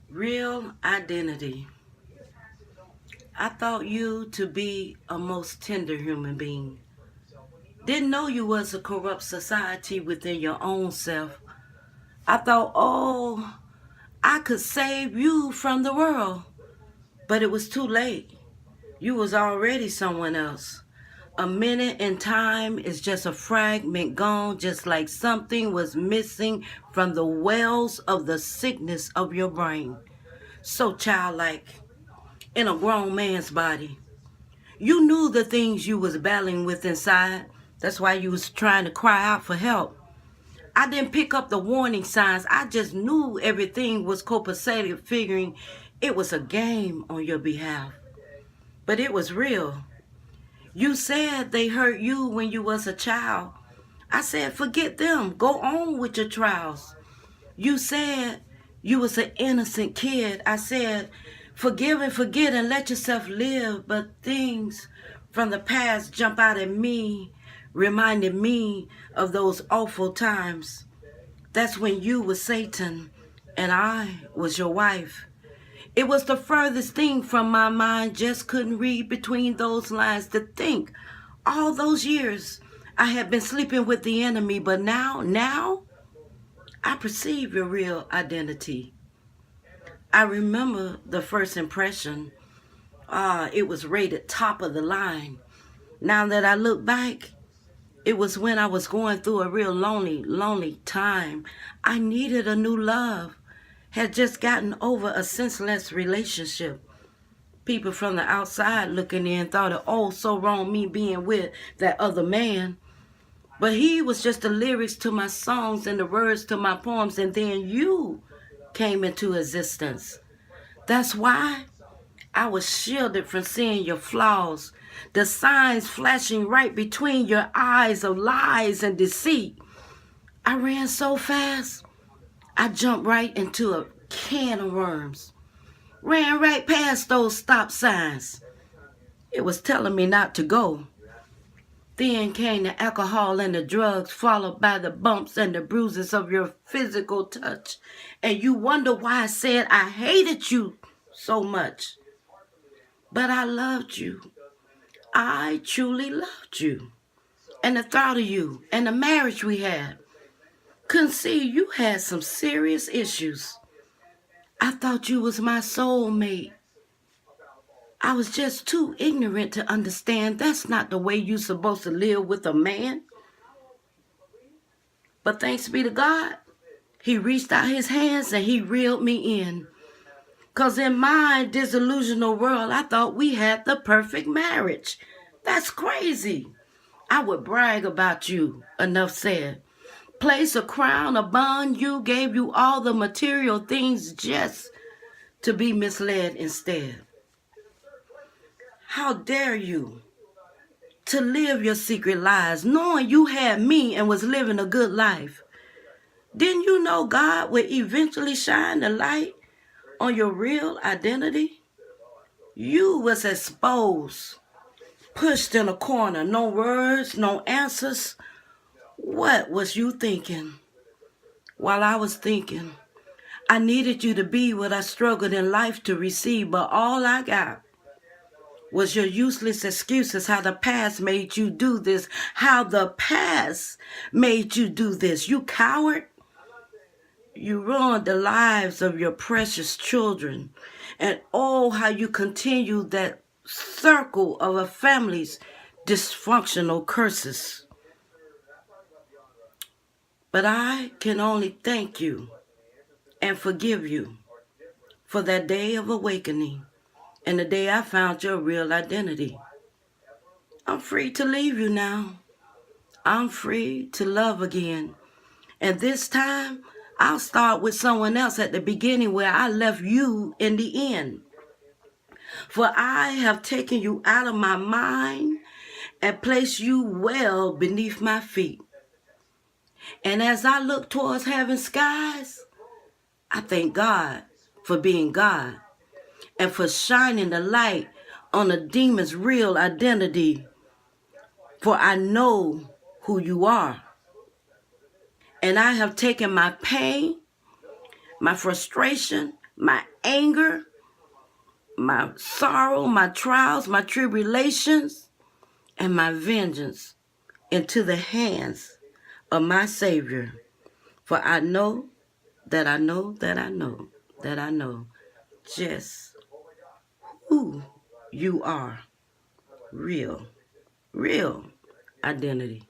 Real identity. I thought you to be a most tender human being. Didn't know you was a corrupt society within your own self. I thought, oh, I could save you from the world. But it was too late. You was already someone else. A minute in time is just a fragment gone, just like something was missing from the wells of the sickness of your brain. So childlike, in a grown man's body. You knew the things you was battling with inside. That's why you was trying to cry out for help. I didn't pick up the warning signs. I just knew everything was copacetic, figuring it was a game on your behalf. But it was real. You said they hurt you when you was a child. I said, forget them. Go on with your trials. You said you was an innocent kid. I said, forgive and forget and let yourself live. But things from the past jump out at me, reminded me of those awful times. That's when you was Satan and I was your wife. It was the furthest thing from my mind, just couldn't read between those lines to think. All those years I had been sleeping with the enemy, but now, I perceive your real identity. I remember the first impression. It was rated top of the line. Now that I look back, it was when I was going through a real lonely time. I needed a new love. Had just gotten over a senseless relationship. People from the outside looking in thought it oh so wrong me being with that other man. But he was just the lyrics to my songs and the words to my poems, and then you came into existence. That's why I was shielded from seeing your flaws, the signs flashing right between your eyes of lies and deceit. I ran so fast, I jumped right into a can of worms. Ran right past those stop signs. It was telling me not to go. Then came the alcohol and the drugs, followed by the bumps and the bruises of your physical touch. And you wonder why I said I hated you so much. But I loved you. I truly loved you. And the thought of you and the marriage we had. Couldn't see you had some serious issues. I thought you was my soulmate. I was just too ignorant to understand that's not the way you're supposed to live with a man. But thanks be to God, he reached out his hands and he reeled me in. Because in my disillusional world, I thought we had the perfect marriage. That's crazy. I would brag about you, enough said. Place a crown upon you, gave you all the material things just to be misled instead. How dare you to live your secret lies, knowing you had me and was living a good life? Didn't you know God would eventually shine the light on your real identity? You was exposed, pushed in a corner, no words, no answers. What was you thinking? While I was thinking, I needed you to be what I struggled in life to receive, but all I got was your useless excuses, how the past made you do this, how the past made you do this. You coward. You ruined the lives of your precious children. And oh, how you continue that circle of a family's dysfunctional curses. But I can only thank you and forgive you for that day of awakening and the day I found your real identity. I'm free to leave you now. I'm free to love again. And this time, I'll start with someone else at the beginning where I left you in the end. For I have taken you out of my mind and placed you well beneath my feet. And as I look towards heaven's skies, I thank God for being God and for shining the light on a demon's real identity. For I know who you are. And I have taken my pain, my frustration, my anger, my sorrow, my trials, my tribulations, and my vengeance into the hands of my Savior. For I know that I know that I know that I know just who you are. Real identity.